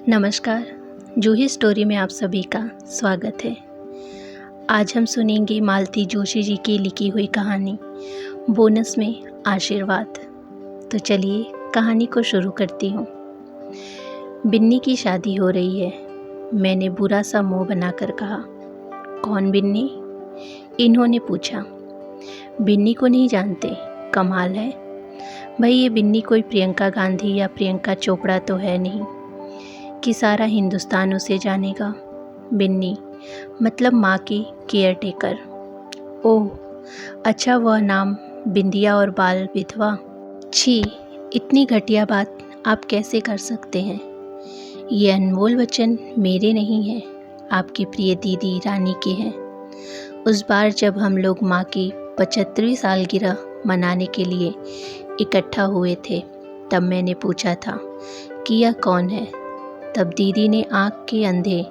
नमस्कार। जूही स्टोरी में आप सभी का स्वागत है। आज हम सुनेंगे मालती जोशी जी की लिखी हुई कहानी बोनस में आशीर्वाद। तो चलिए कहानी को शुरू करती हूँ। बिन्नी की शादी हो रही है। मैंने बुरा सा मुंह बनाकर कहा, कौन बिन्नी? इन्होंने पूछा। बिन्नी को नहीं जानते? कमाल है भाई, ये बिन्नी कोई प्रियंका गांधी या प्रियंका चोपड़ा तो है नहीं कि सारा हिंदुस्तान उसे जानेगा। बिन्नी मतलब माँ की केयर टेकर। ओह अच्छा, वह नाम बिंदिया और बाल विधवा। छी, इतनी घटिया बात आप कैसे कर सकते हैं? ये अनमोल वचन मेरे नहीं हैं, आपकी प्रिय दीदी रानी के हैं। उस बार जब हम लोग माँ की 75वीं सालगिरह मनाने के लिए इकट्ठा हुए थे, तब मैंने पूछा था कि यह कौन है। तब दीदी ने आँख के अंधे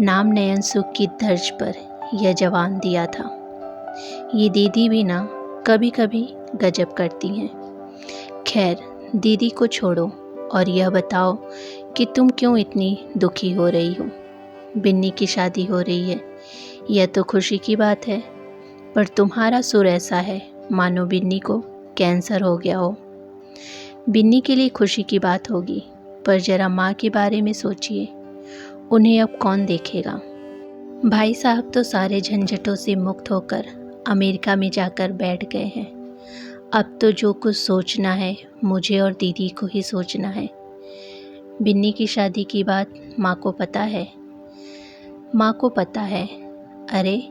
नाम नयन सुख की तर्ज पर यह जवाब दिया था। ये दीदी भी ना कभी कभी गजब करती हैं। खैर, दीदी को छोड़ो और यह बताओ कि तुम क्यों इतनी दुखी हो रही हो? बिन्नी की शादी हो रही है, यह तो खुशी की बात है, पर तुम्हारा सुर ऐसा है मानो बिन्नी को कैंसर हो गया हो। बिन्नी के लिए खुशी की बात होगी, पर जरा माँ के बारे में सोचिए, उन्हें अब कौन देखेगा? भाई साहब तो सारे झंझटों से मुक्त होकर अमेरिका में जाकर बैठ गए हैं। अब तो जो कुछ सोचना है मुझे और दीदी को ही सोचना है। बिन्नी की शादी की बात माँ को पता है? माँ को पता है। अरे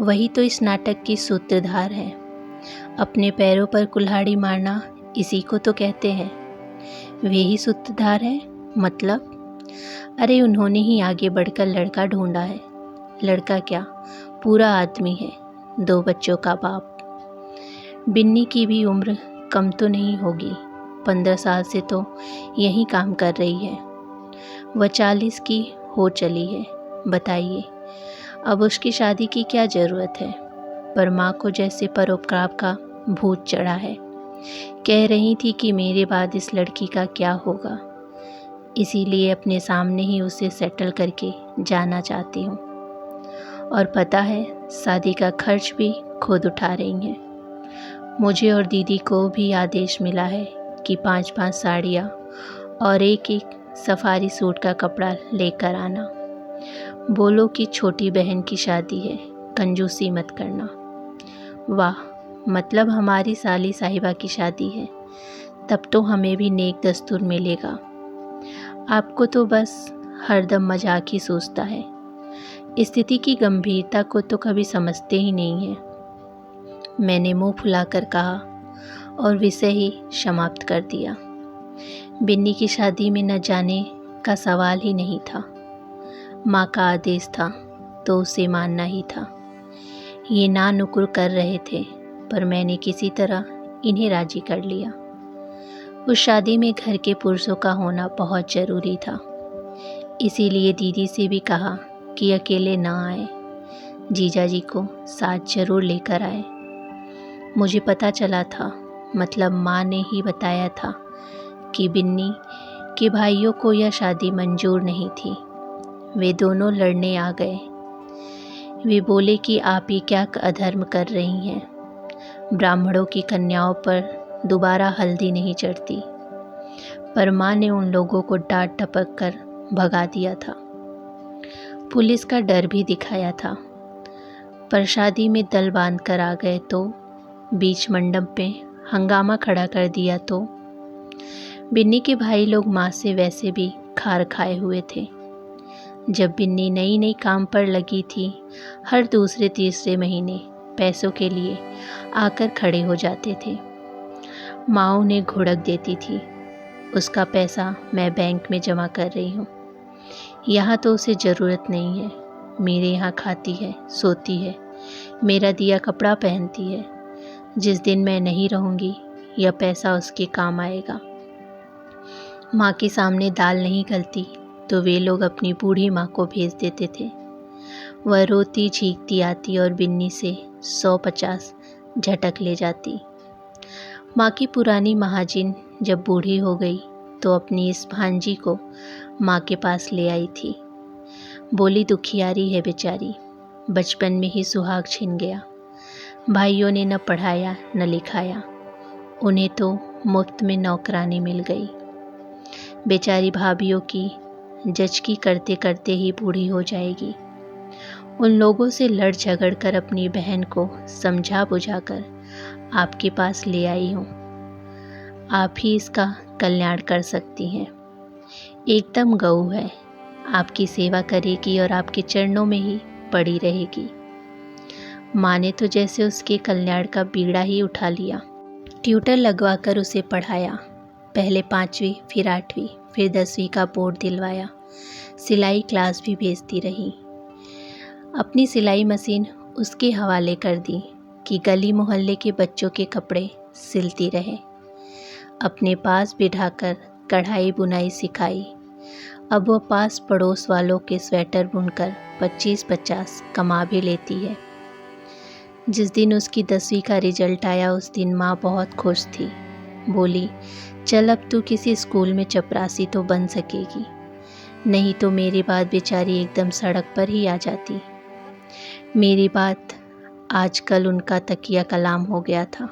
वही तो इस नाटक की सूत्रधार है। अपने पैरों पर कुल्हाड़ी मारना इसी को तो कहते हैं। वे ही सूत्रधार है मतलब? अरे उन्होंने ही आगे बढ़कर लड़का ढूंढा है। लड़का क्या, पूरा आदमी है, 2 बच्चों का बाप। बिन्नी की भी उम्र कम तो नहीं होगी, 15 साल से तो यही काम कर रही है। वह 40 की हो चली है। बताइए अब उसकी शादी की क्या ज़रूरत है? पर माँ को जैसे परोपकार का भूत चढ़ा है। कह रही थी कि मेरे बाद इस लड़की का क्या होगा, इसीलिए अपने सामने ही उसे सेटल करके जाना चाहती हूँ। और पता है, शादी का खर्च भी खुद उठा रही हैं। मुझे और दीदी को भी आदेश मिला है कि 5-5 साड़ियाँ और एक सफारी सूट का कपड़ा लेकर आना। बोलो कि छोटी बहन की शादी है, कंजूसी मत करना। वाह, मतलब हमारी साली साहिबा की शादी है, तब तो हमें भी नेक दस्तूर मिलेगा। आपको तो बस हरदम मजाक ही सूझता है। स्थिति की गंभीरता को तो कभी समझते ही नहीं हैं। मैंने मुंह फुलाकर कहा और विषय ही समाप्त कर दिया। बिन्नी की शादी में न जाने का सवाल ही नहीं था। माँ का आदेश था तो उसे मानना ही था। ये ना नुकुर कर रहे थे, पर मैंने किसी तरह इन्हें राजी कर लिया। उस शादी में घर के पुरुषों का होना बहुत ज़रूरी था। इसीलिए दीदी से भी कहा कि अकेले ना आए, जीजा जी को साथ जरूर लेकर आए। मुझे पता चला था, मतलब माँ ने ही बताया था कि बिन्नी के भाइयों को यह शादी मंजूर नहीं थी। वे दोनों लड़ने आ गए। वे बोले कि आप ये क्या अधर्म कर रही हैं, ब्राह्मणों की कन्याओं पर दोबारा हल्दी नहीं चढ़ती। पर माँ ने उन लोगों को डांट टपक कर भगा दिया था। पुलिस का डर भी दिखाया था, पर शादी में दल बांध कर आ गए तो बीच मंडप में हंगामा खड़ा कर दिया तो बिन्नी के भाई लोग माँ से वैसे भी खार खाए हुए थे। जब बिन्नी नई नई काम पर लगी थी, हर दूसरे तीसरे महीने पैसों के लिए आकर खड़े हो जाते थे। माँ उन्हें घुड़क देती थी, उसका पैसा मैं बैंक में जमा कर रही हूँ, यहाँ तो उसे ज़रूरत नहीं है। मेरे यहाँ खाती है, सोती है, मेरा दिया कपड़ा पहनती है। जिस दिन मैं नहीं रहूँगी, यह पैसा उसके काम आएगा। माँ के सामने दाल नहीं गलती तो वे लोग अपनी बूढ़ी माँ को भेज देते थे। वह रोती झींकती आती और बिन्नी से 100-50 झटक ले जाती। माँ की पुरानी महाजिन जब बूढ़ी हो गई तो अपनी इस भांजी को माँ के पास ले आई थी। बोली दुखियारी है बेचारी, बचपन में ही सुहाग छिन गया। भाइयों ने न पढ़ाया न लिखाया, उन्हें तो मुफ्त में नौकरानी मिल गई। बेचारी भाभीयों की जचकी करते करते ही बूढ़ी हो जाएगी। उन लोगों से लड़ झगड़ कर अपनी बहन को समझा बुझाकर आपके पास ले आई हूँ। आप ही इसका कल्याण कर सकती हैं। एकदम गऊ है, आपकी सेवा करेगी और आपके चरणों में ही पड़ी रहेगी। माँ ने तो जैसे उसके कल्याण का बीड़ा ही उठा लिया। ट्यूटर लगवाकर उसे पढ़ाया। पहले 5वीं, फिर 8वीं, फिर 10वीं का बोर्ड दिलवाया। सिलाई क्लास भी भेजती रही। अपनी सिलाई मशीन उसके हवाले कर दी कि गली मोहल्ले के बच्चों के कपड़े सिलती रहे। अपने पास बिठाकर कढ़ाई बुनाई सिखाई। अब वह पास पड़ोस वालों के स्वेटर बुनकर 25-50 कमा भी लेती है। जिस दिन उसकी 10वीं का रिजल्ट आया उस दिन माँ बहुत खुश थी। बोली, चल अब तू किसी स्कूल में चपरासी तो बन सकेगी, नहीं तो मेरी बात बेचारी एकदम सड़क पर ही आ जाती। मेरी बात आजकल उनका तकिया कलाम हो गया था।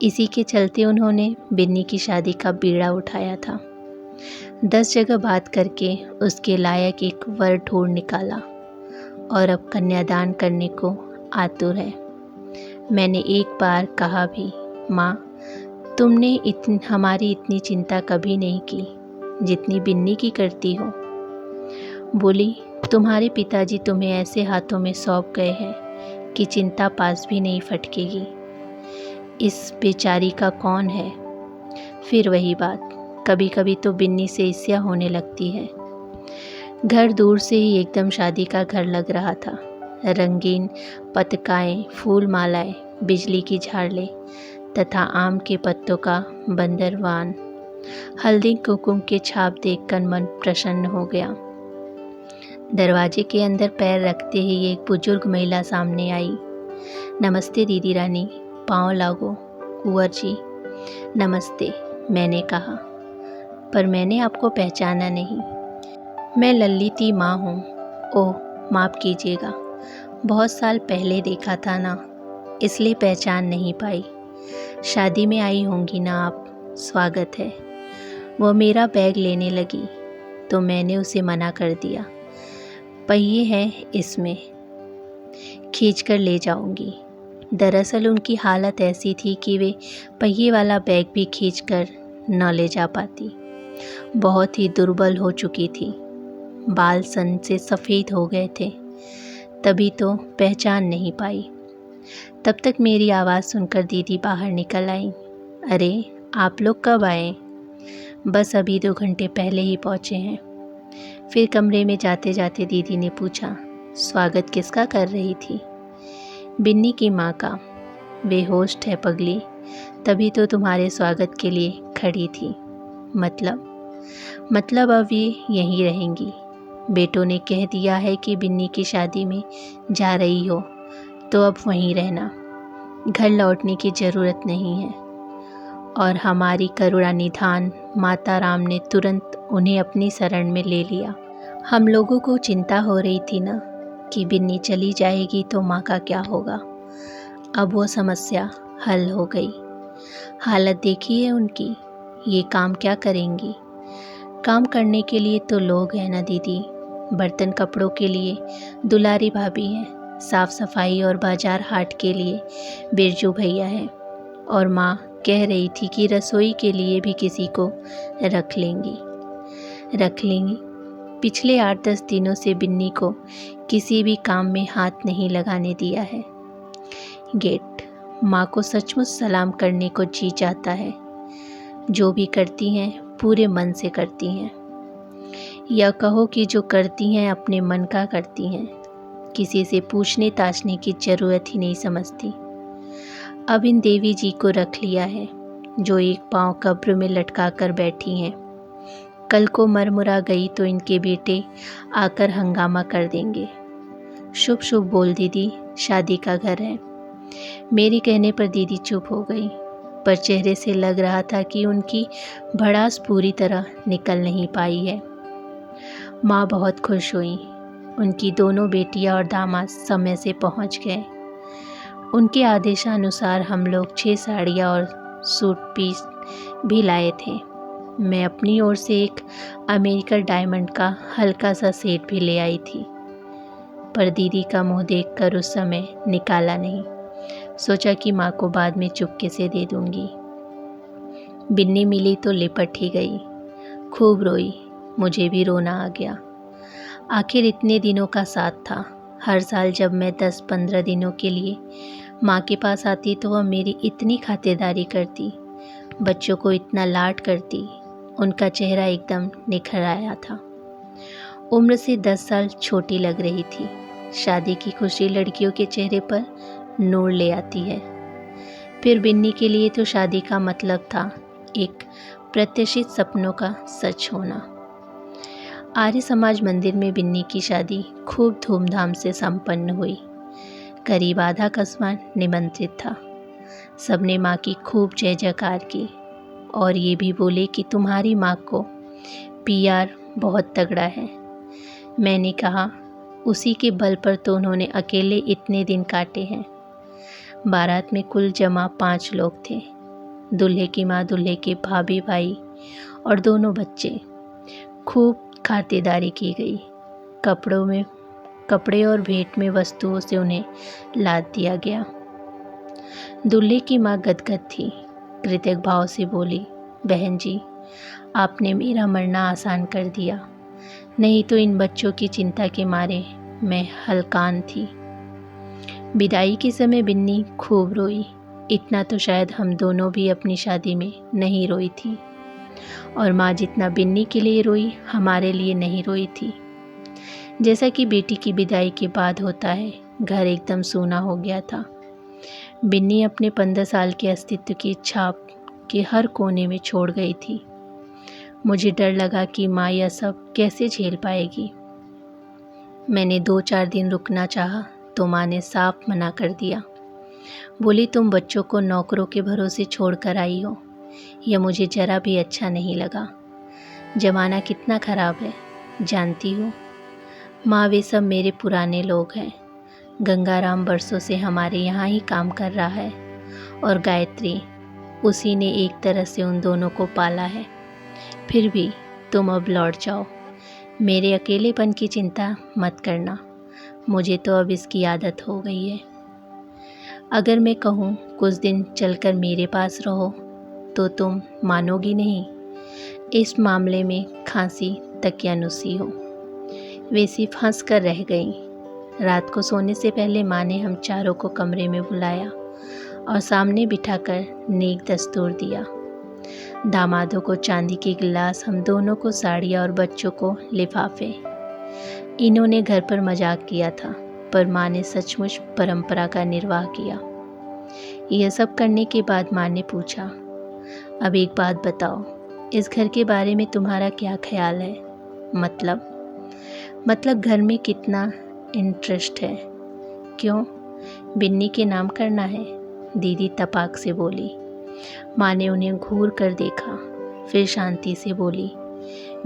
इसी के चलते उन्होंने बिन्नी की शादी का बीड़ा उठाया था। 10 जगह बात करके उसके लायक एक वर ढूंढ निकाला और अब कन्यादान करने को आतुर है। मैंने एक बार कहा भी, माँ तुमने हमारी इतनी चिंता कभी नहीं की जितनी बिन्नी की करती हो। बोली, तुम्हारे पिताजी तुम्हें ऐसे हाथों में सौंप गए हैं कि चिंता पास भी नहीं फटकेगी। इस बेचारी का कौन है। फिर वही बात, कभी कभी तो बिन्नी से ईर्ष्या होने लगती है। घर दूर से ही एकदम शादी का घर लग रहा था। रंगीन पताकाएं, फूल मालाएं, बिजली की झालरें तथा आम के पत्तों का बंदरवान। हल्दी कुमकुम के छाप देखकर मन प्रसन्न हो गया। दरवाजे के अंदर पैर रखते ही एक बुजुर्ग महिला सामने आई। नमस्ते दीदी रानी, पाँव लागो। कुंवर जी नमस्ते, मैंने कहा, पर मैंने आपको पहचाना नहीं। मैं ललिती माँ हूँ। ओह माफ़ कीजिएगा, बहुत साल पहले देखा था ना, इसलिए पहचान नहीं पाई। शादी में आई होंगी ना आप, स्वागत है। वह मेरा बैग लेने लगी तो मैंने उसे मना कर दिया। पहिए हैं इसमें, खींच कर ले जाऊंगी। दरअसल उनकी हालत ऐसी थी कि वे पहिए वाला बैग भी खींचकर न ले जा पाती। बहुत ही दुर्बल हो चुकी थी। बाल सन से सफ़ेद हो गए थे, तभी तो पहचान नहीं पाई। तब तक मेरी आवाज़ सुनकर दीदी बाहर निकल आई। अरे आप लोग कब आए? बस अभी 2 घंटे पहले ही पहुँचे हैं। फिर कमरे में जाते जाते दीदी ने पूछा, स्वागत किसका कर रही थी? बिन्नी की माँ का। वे होस्ट है पगली, तभी तो तुम्हारे स्वागत के लिए खड़ी थी। मतलब अब ये यहीं रहेंगी। बेटों ने कह दिया है कि बिन्नी की शादी में जा रही हो तो अब वहीं रहना, घर लौटने की ज़रूरत नहीं है। और हमारी करुणा निधान माता राम ने तुरंत उन्हें अपनी शरण में ले लिया। हम लोगों को चिंता हो रही थी ना कि बिन्नी चली जाएगी तो माँ का क्या होगा। अब वो समस्या हल हो गई। हालत देखी है उनकी, ये काम क्या करेंगी। काम करने के लिए तो लोग हैं ना दीदी, बर्तन कपड़ों के लिए दुलारी भाभी हैं, साफ़ सफाई और बाजार हाट के लिए बिरजू भैया है, और माँ कह रही थी कि रसोई के लिए भी किसी को रख लेंगी। पिछले 8-10 दिनों से बिन्नी को किसी भी काम में हाथ नहीं लगाने दिया है। गेट माँ को सचमुच सलाम करने को जी चाहता है। जो भी करती हैं पूरे मन से करती हैं, या कहो कि जो करती हैं अपने मन का करती हैं, किसी से पूछने ताछने की ज़रूरत ही नहीं समझती। अब इन देवी जी को रख लिया है जो एक पाँव कब्र में लटका कर बैठी हैं। कल को मरमुरा गई तो इनके बेटे आकर हंगामा कर देंगे। शुभ शुभ बोल दीदी, शादी का घर है। मेरे कहने पर दीदी चुप हो गई, पर चेहरे से लग रहा था कि उनकी भड़ास पूरी तरह निकल नहीं पाई है। माँ बहुत खुश हुई। उनकी दोनों बेटियां और दामाद समय से पहुंच गए। उनके आदेशानुसार हम लोग 6 साड़ियाँ और सूट पीस भी लाए थे। मैं अपनी ओर से एक अमेरिकन डायमंड का हल्का सा सेट भी ले आई थी, पर दीदी का मुंह देखकर उस समय निकाला नहीं। सोचा कि माँ को बाद में चुपके से दे दूंगी। बिन्नी मिली तो लिपट ही गई, खूब रोई। मुझे भी रोना आ गया। आखिर इतने दिनों का साथ था। हर साल जब मैं 10-15 दिनों के लिए माँ के पास आती तो वह मेरी इतनी खातिरदारी करती, बच्चों को इतना लाड करती। उनका चेहरा एकदम निखर आया था। उम्र से 10 साल छोटी लग रही थी। शादी की खुशी लड़कियों के चेहरे पर नूर ले आती है। फिर बिन्नी के लिए तो शादी का मतलब था एक प्रत्याशित सपनों का सच होना। आर्य समाज मंदिर में बिन्नी की शादी खूब धूमधाम से संपन्न हुई। करीब आधा कस्बा निमंत्रित था। सबने माँ की खूब जय जयकार की और ये भी बोले कि तुम्हारी माँ को पीआर बहुत तगड़ा है। मैंने कहा उसी के बल पर तो उन्होंने अकेले इतने दिन काटे हैं। बारात में कुल जमा 5 लोग थे। दूल्हे की माँ, दूल्हे के भाभी भाई और दोनों बच्चे। खूब खातिरदारी की गई। कपड़े और भेंट में वस्तुओं से उन्हें लाद दिया गया। दूल्हे की माँ गदगद थी। कृतज्ञ भाव से बोली, बहन जी, आपने मेरा मरना आसान कर दिया, नहीं तो इन बच्चों की चिंता के मारे मैं हलकान थी। विदाई के समय बिन्नी खूब रोई। इतना तो शायद हम दोनों भी अपनी शादी में नहीं रोई थी। और माँ जितना बिन्नी के लिए रोई, हमारे लिए नहीं रोई थी। जैसा कि बेटी की विदाई के बाद होता है, घर एकदम सूना हो गया था। बिन्नी अपने 15 साल के अस्तित्व की छाप के हर कोने में छोड़ गई थी। मुझे डर लगा कि माँ यह सब कैसे झेल पाएगी। मैंने 2-4 दिन रुकना चाहा तो माँ ने साफ मना कर दिया। बोली, तुम बच्चों को नौकरों के भरोसे छोड़ कर आई हो। यह मुझे जरा भी अच्छा नहीं लगा। जमाना कितना खराब है, जानती हो माँ, वे सब मेरे पुराने लोग हैं। गंगाराम बरसों से हमारे यहाँ ही काम कर रहा है और गायत्री, उसी ने एक तरह से उन दोनों को पाला है। फिर भी तुम अब लौट जाओ। मेरे अकेलेपन की चिंता मत करना, मुझे तो अब इसकी आदत हो गई है। अगर मैं कहूँ कुछ दिन चलकर मेरे पास रहो तो तुम मानोगी नहीं। इस मामले में खांसी तकियानुसी हो। वे सिर्फ हंस कर रह गईं। रात को सोने से पहले माँ ने हम चारों को कमरे में बुलाया और सामने बिठाकर नेक दस्तूर दिया। दामादों को चांदी के गिलास, हम दोनों को साड़ियाँ और बच्चों को लिफाफे। इन्होंने घर पर मजाक किया था, पर माँ ने सचमुच परंपरा का निर्वाह किया। यह सब करने के बाद माँ ने पूछा, अब एक बात बताओ, इस घर के बारे में तुम्हारा क्या ख्याल है? मतलब घर में कितना इंटरेस्ट है? क्यों, बिन्नी के नाम करना है? दीदी तपाक से बोली। माँ ने उन्हें घूर कर देखा, फिर शांति से बोली,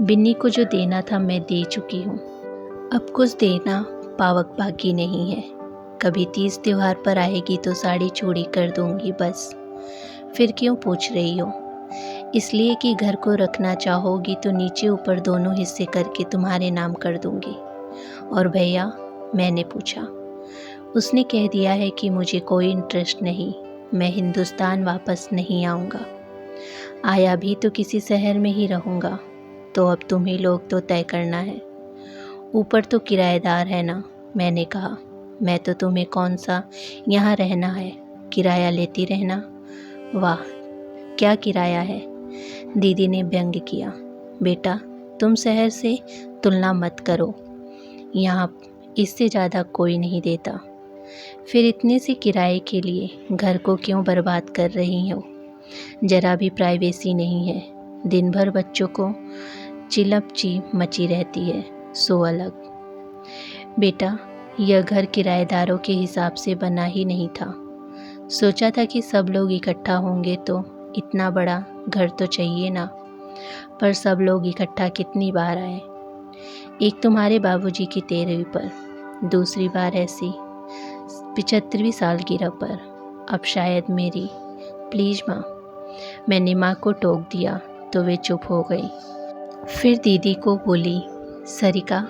बिन्नी को जो देना था मैं दे चुकी हूँ। अब कुछ देना पावक बाकी नहीं है। कभी 30 त्योहार पर आएगी तो साड़ी चूड़ी कर दूंगी बस। फिर क्यों पूछ रही हो? इसलिए कि घर को रखना चाहोगी तो नीचे ऊपर दोनों हिस्से करके तुम्हारे नाम कर दूंगी। और भैया? मैंने पूछा। उसने कह दिया है कि मुझे कोई इंटरेस्ट नहीं, मैं हिंदुस्तान वापस नहीं आऊँगा। आया भी तो किसी शहर में ही रहूँगा। तो अब तुम्हें लोग तो तय करना है। ऊपर तो किराएदार है ना? मैंने कहा। मैं तो तुम्हें कौन सा यहाँ रहना है, किराया लेती रहना। वाह, क्या किराया है? दीदी ने व्यंग्य किया। बेटा, तुम शहर से तुलना मत करो, यहाँ इससे ज़्यादा कोई नहीं देता। फिर इतने से किराए के लिए घर को क्यों बर्बाद कर रही हो? जरा भी प्राइवेसी नहीं है। दिन भर बच्चों को चिलपची मची रहती है, सो अलग। बेटा, यह घर किराएदारों के हिसाब से बना ही नहीं था। सोचा था कि सब लोग इकट्ठा होंगे तो इतना बड़ा घर तो चाहिए ना, पर सब लोग इकट्ठा कितनी बार आए। एक तुम्हारे बाबूजी की 13वीं पर, दूसरी बार ऐसी 75वीं सालगिरह पर, अब शायद मेरी। प्लीज़ माँ। मैंने माँ को टोक दिया तो वे चुप हो गई। फिर दीदी को बोली, सरिका,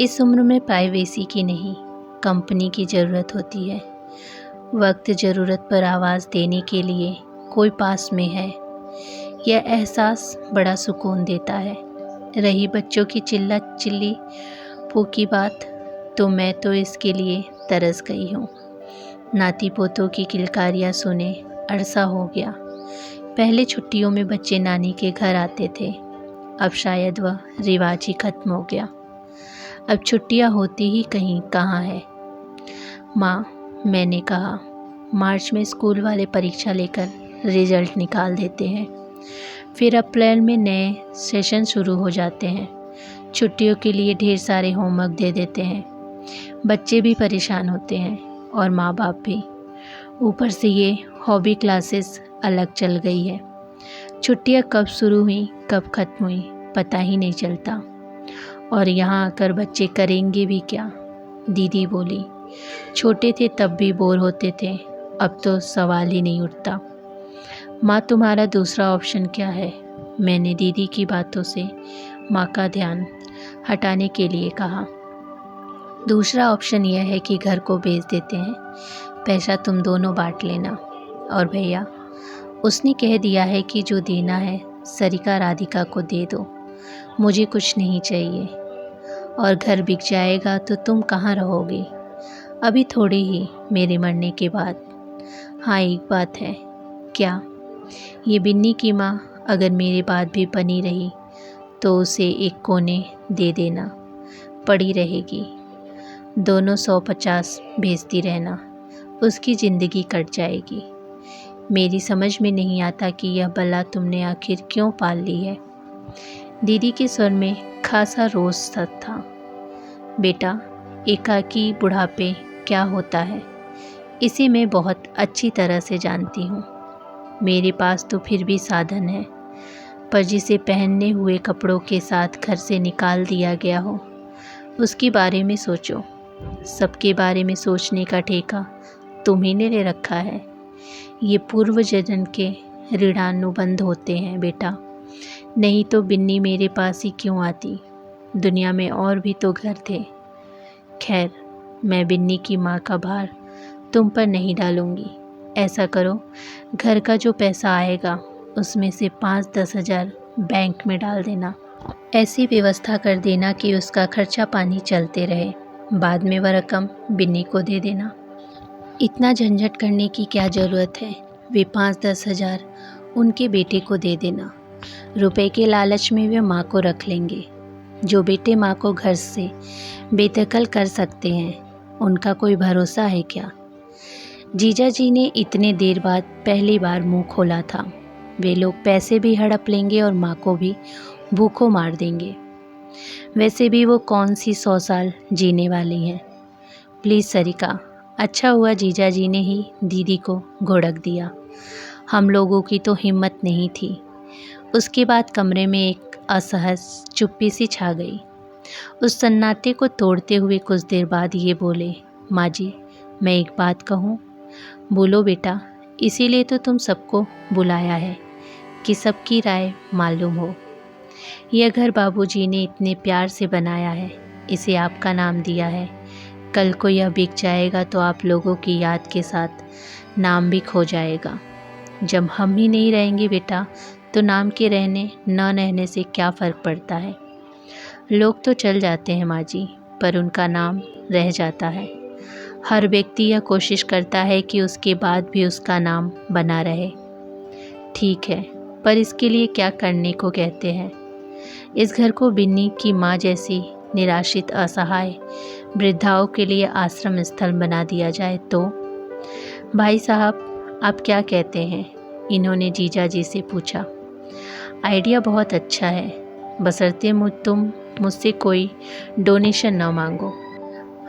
इस उम्र में प्राइवेसी की नहीं, कंपनी की ज़रूरत होती है। वक्त ज़रूरत पर आवाज़ देने के लिए कोई पास में है, यह एहसास बड़ा सुकून देता है। रही बच्चों की चिल्ला चिल्ली फूकी बात, तो मैं तो इसके लिए तरस गई हूँ। नाती पोतों की किलकारियाँ सुने अरसा हो गया। पहले छुट्टियों में बच्चे नानी के घर आते थे, अब शायद वह रिवाज ही खत्म हो गया। अब छुट्टियाँ होती ही कहीं कहाँ है। माँ, मैंने कहा, मार्च में स्कूल वाले परीक्षा लेकर रिजल्ट निकाल देते हैं, फिर अप्रैल में नए सेशन शुरू हो जाते हैं। छुट्टियों के लिए ढेर सारे होमवर्क दे देते हैं। बच्चे भी परेशान होते हैं और माँ बाप भी। ऊपर से ये हॉबी क्लासेस अलग चल गई है। छुट्टियाँ कब शुरू हुई कब ख़त्म हुई पता ही नहीं चलता। और यहाँ आकर बच्चे करेंगे भी क्या? दीदी बोली, छोटे थे तब भी बोर होते थे, अब तो सवाल ही नहीं उठता। माँ, तुम्हारा दूसरा ऑप्शन क्या है? मैंने दीदी की बातों से माँ का ध्यान हटाने के लिए कहा। दूसरा ऑप्शन यह है कि घर को बेच देते हैं, पैसा तुम दोनों बांट लेना। और भैया, उसने कह दिया है कि जो देना है सरिका राधिका को दे दो, मुझे कुछ नहीं चाहिए। और घर बिक जाएगा तो तुम कहाँ रहोगी? अभी थोड़ी ही, मेरे मरने के बाद। हाँ, एक बात है। क्या? ये बिन्नी की माँ अगर मेरे बाद भी बनी रही तो उसे एक कोने दे देना, पड़ी रहेगी। दोनों 150 भेजती रहना, उसकी ज़िंदगी कट जाएगी। मेरी समझ में नहीं आता कि यह बला तुमने आखिर क्यों पाल ली है। दीदी के स्वर में खासा रोष था। बेटा, एकाकी बुढ़ापे क्या होता है, इसे मैं बहुत अच्छी तरह से जानती हूँ। मेरे पास तो फिर भी साधन है, पर जिसे पहनने हुए कपड़ों के साथ घर से निकाल दिया गया हो, उसके बारे में सोचो। सबके बारे में सोचने का ठेका तुम्ही ने ले रखा है। ये पूर्व जन्म के ऋणानुबंध होते हैं बेटा, नहीं तो बिन्नी मेरे पास ही क्यों आती? दुनिया में और भी तो घर थे। खैर, मैं बिन्नी की माँ का भार तुम पर नहीं डालूँगी। ऐसा करो, घर का जो पैसा आएगा उसमें से 5-10 हज़ार बैंक में डाल देना। ऐसी व्यवस्था कर देना कि उसका खर्चा पानी चलते रहे। बाद में वह रकम बिन्नी को दे देना। इतना झंझट करने की क्या ज़रूरत है? वे 5-10 हज़ार उनके बेटे को दे देना। रुपए के लालच में वे माँ को रख लेंगे। जो बेटे माँ को घर से बेदखल कर सकते हैं, उनका कोई भरोसा है क्या? जीजा जी ने इतने देर बाद पहली बार मुंह खोला था। वे लोग पैसे भी हड़प लेंगे और माँ को भी भूखों मार देंगे। वैसे भी वो कौन सी 100 साल जीने वाली हैं। प्लीज़ सरिका, अच्छा हुआ जीजा जी ने ही दीदी को घोड़क दिया। हम लोगों की तो हिम्मत नहीं थी। उसके बाद कमरे में एक असहज चुप्पी सी छा गई। उस सन्नाटे को तोड़ते हुए कुछ देर बाद ये बोले, माँ जी, मैं एक बात कहूँ? बोलो बेटा, इसीलिए तो तुम सबको बुलाया है कि सबकी राय मालूम हो। यह घर बाबूजी ने इतने प्यार से बनाया है, इसे आपका नाम दिया है। कल को यह बिक जाएगा तो आप लोगों की याद के साथ नाम भी खो जाएगा। जब हम ही नहीं रहेंगे बेटा, तो नाम के रहने न रहने से क्या फ़र्क पड़ता है? लोग तो चल जाते हैं माँ जी, पर उनका नाम रह जाता है। हर व्यक्ति यह कोशिश करता है कि उसके बाद भी उसका नाम बना रहे। ठीक है, पर इसके लिए क्या करने को कहते हैं? इस घर को बिन्नी की माँ जैसी निराश्रित असहाय वृद्धाओं के लिए आश्रम स्थल बना दिया जाए तो? भाई साहब, आप क्या कहते हैं? इन्होंने जीजा जी से पूछा। आइडिया बहुत अच्छा है, बशर्ते तुम मुझसे कोई डोनेशन न मांगो।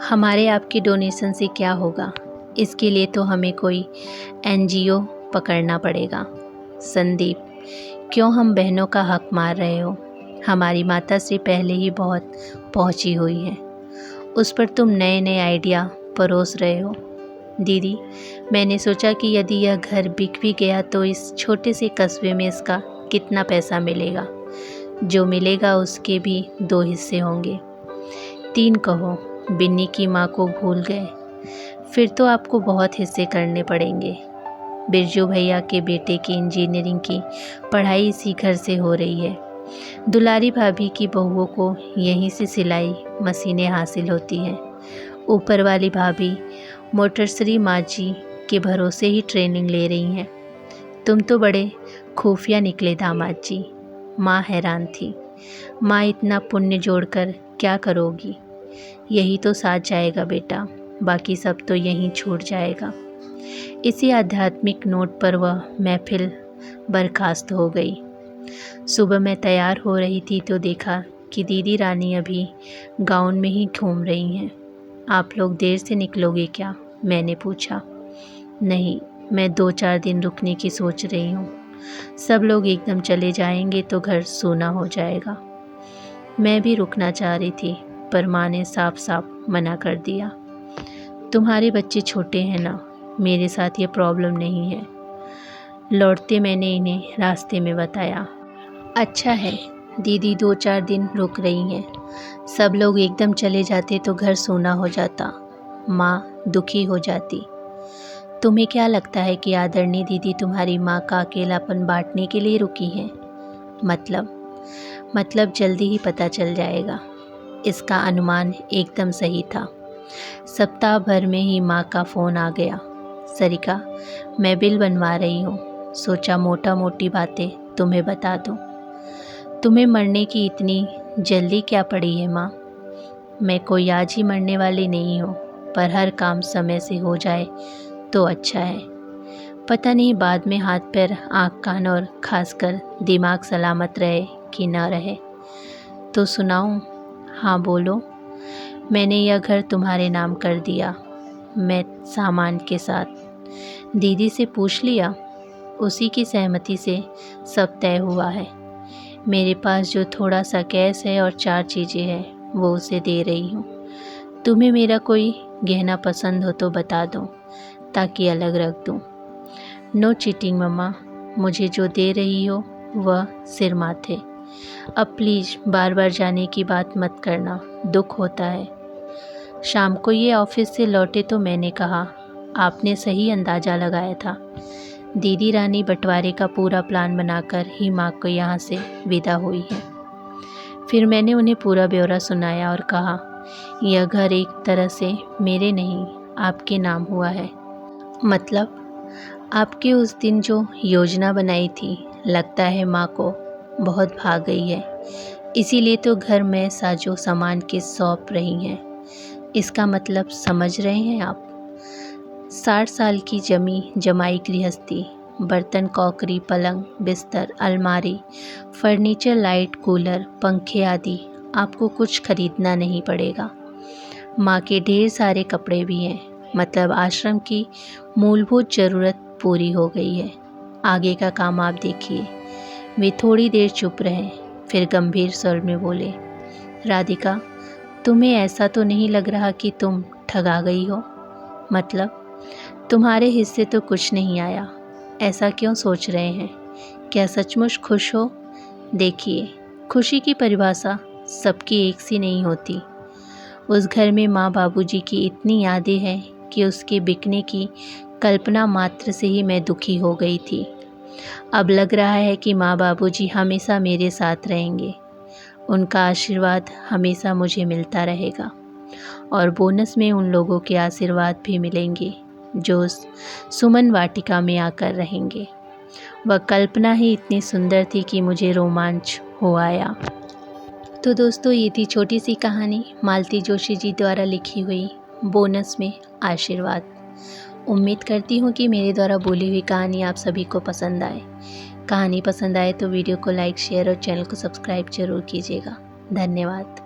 हमारे आपके डोनेशन से क्या होगा? इसके लिए तो हमें कोई NGO पकड़ना पड़ेगा। संदीप, क्यों हम बहनों का हक मार रहे हो? हमारी माता से पहले ही बहुत पहुंची हुई है। उस पर तुम नए नए आइडिया परोस रहे हो। दीदी, मैंने सोचा कि यदि यह घर बिक भी गया तो इस छोटे से कस्बे में इसका कितना पैसा मिलेगा। जो मिलेगा उसके भी 2 हिस्से होंगे, 3 कहो। बिन्नी की माँ को भूल गए? फिर तो आपको बहुत हिस्से करने पड़ेंगे। बिरजू भैया के बेटे की इंजीनियरिंग की पढ़ाई इसी घर से हो रही है। दुलारी भाभी की बहुओं को यहीं से सिलाई मशीनें हासिल होती हैं। ऊपर वाली भाभी मोटरश्री माँ जी के भरोसे ही ट्रेनिंग ले रही हैं। तुम तो बड़े खुफिया निकले दामाद जी। माँ हैरान थी। माँ, इतना पुण्य जोड़कर क्या करोगी? यही तो साथ जाएगा बेटा, बाकी सब तो यहीं छूट जाएगा। इसी आध्यात्मिक नोट पर वह महफिल बर्खास्त हो गई। सुबह मैं तैयार हो रही थी तो देखा कि दीदी रानी अभी गाउन में ही घूम रही हैं। आप लोग देर से निकलोगे क्या? मैंने पूछा। नहीं, मैं 2-4 दिन रुकने की सोच रही हूँ। सब लोग एकदम चले जाएंगे तो घर सूना हो जाएगा। मैं भी रुकना चाह रही थी पर माँ ने साफ साफ मना कर दिया। तुम्हारे बच्चे छोटे हैं ना, मेरे साथ ये प्रॉब्लम नहीं है। लौटते मैंने इन्हें रास्ते में बताया। अच्छा है, दीदी 2-4 दिन रुक रही हैं। सब लोग एकदम चले जाते तो घर सूना हो जाता। माँ दुखी हो जाती। तुम्हें क्या लगता है कि आदरणीय दीदी तुम्हारी माँ का अकेलापन बांटने के लिए रुकी हैं? मतलब जल्दी ही पता चल जाएगा। इसका अनुमान एकदम सही था। सप्ताह भर में ही माँ का फ़ोन आ गया। सरिका, मैं बिल बनवा रही हूँ, सोचा मोटा मोटी बातें तुम्हें बता दूँ। तुम्हें मरने की इतनी जल्दी क्या पड़ी है माँ? मैं कोई आज ही मरने वाली नहीं हूँ, पर हर काम समय से हो जाए तो अच्छा है। पता नहीं बाद में हाथ पैर, आँख कान और खासकर दिमाग सलामत रहे कि ना रहे। तो सुनाऊँ? हाँ बोलो। मैंने यह घर तुम्हारे नाम कर दिया, मैं सामान के साथ। दीदी से पूछ लिया? उसी की सहमति से सब तय हुआ है। मेरे पास जो थोड़ा सा कैश है और 4 चीज़ें हैं वो उसे दे रही हूँ। तुम्हें मेरा कोई गहना पसंद हो तो बता दो ताकि अलग रख दूँ। नो चीटिंग मम्मा, मुझे जो दे रही हो वह सिर माथे। अब प्लीज़ बार बार जाने की बात मत करना, दुख होता है। शाम को ये ऑफिस से लौटे तो मैंने कहा, आपने सही अंदाज़ा लगाया था। दीदी रानी बंटवारे का पूरा प्लान बनाकर ही माँ को यहाँ से विदा हुई है। फिर मैंने उन्हें पूरा ब्यौरा सुनाया और कहा, यह घर एक तरह से मेरे नहीं आपके नाम हुआ है। मतलब? आपके उस दिन जो योजना बनाई थी, लगता है माँ को बहुत भाग गई है, इसीलिए तो घर में साजो सामान के सौंप रही हैं। इसका मतलब समझ रहे हैं आप? 60 साल की जमाई गृहस्थी, बर्तन क्रॉकरी, पलंग बिस्तर, अलमारी, फर्नीचर, लाइट, कूलर, पंखे आदि आपको कुछ खरीदना नहीं पड़ेगा। माँ के ढेर सारे कपड़े भी हैं। मतलब आश्रम की मूलभूत ज़रूरत पूरी हो गई है। आगे का काम आप देखिए। वे थोड़ी देर चुप रहे, फिर गंभीर स्वर में बोले, राधिका, तुम्हें ऐसा तो नहीं लग रहा कि तुम ठगा गई हो? मतलब तुम्हारे हिस्से तो कुछ नहीं आया, ऐसा क्यों सोच रहे हैं? क्या सचमुच खुश हो? देखिए, खुशी की परिभाषा सबकी एक सी नहीं होती। उस घर में माँ बाबूजी की इतनी यादें हैं कि उसके बिकने की कल्पना मात्र से ही मैं दुखी हो गई थी। अब लग रहा है कि माँ बाबूजी हमेशा मेरे साथ रहेंगे। उनका आशीर्वाद हमेशा मुझे मिलता रहेगा और बोनस में उन लोगों के आशीर्वाद भी मिलेंगे जो उस सुमन वाटिका में आकर रहेंगे। वह कल्पना ही इतनी सुंदर थी कि मुझे रोमांच हो आया। तो दोस्तों, ये थी छोटी सी कहानी मालती जोशी जी द्वारा लिखी हुई बोनस में आशीर्वाद। उम्मीद करती हूँ कि मेरे द्वारा बोली हुई कहानी आप सभी को पसंद आए। कहानी पसंद आए तो वीडियो को लाइक, शेयर और चैनल को सब्सक्राइब जरूर कीजिएगा। धन्यवाद।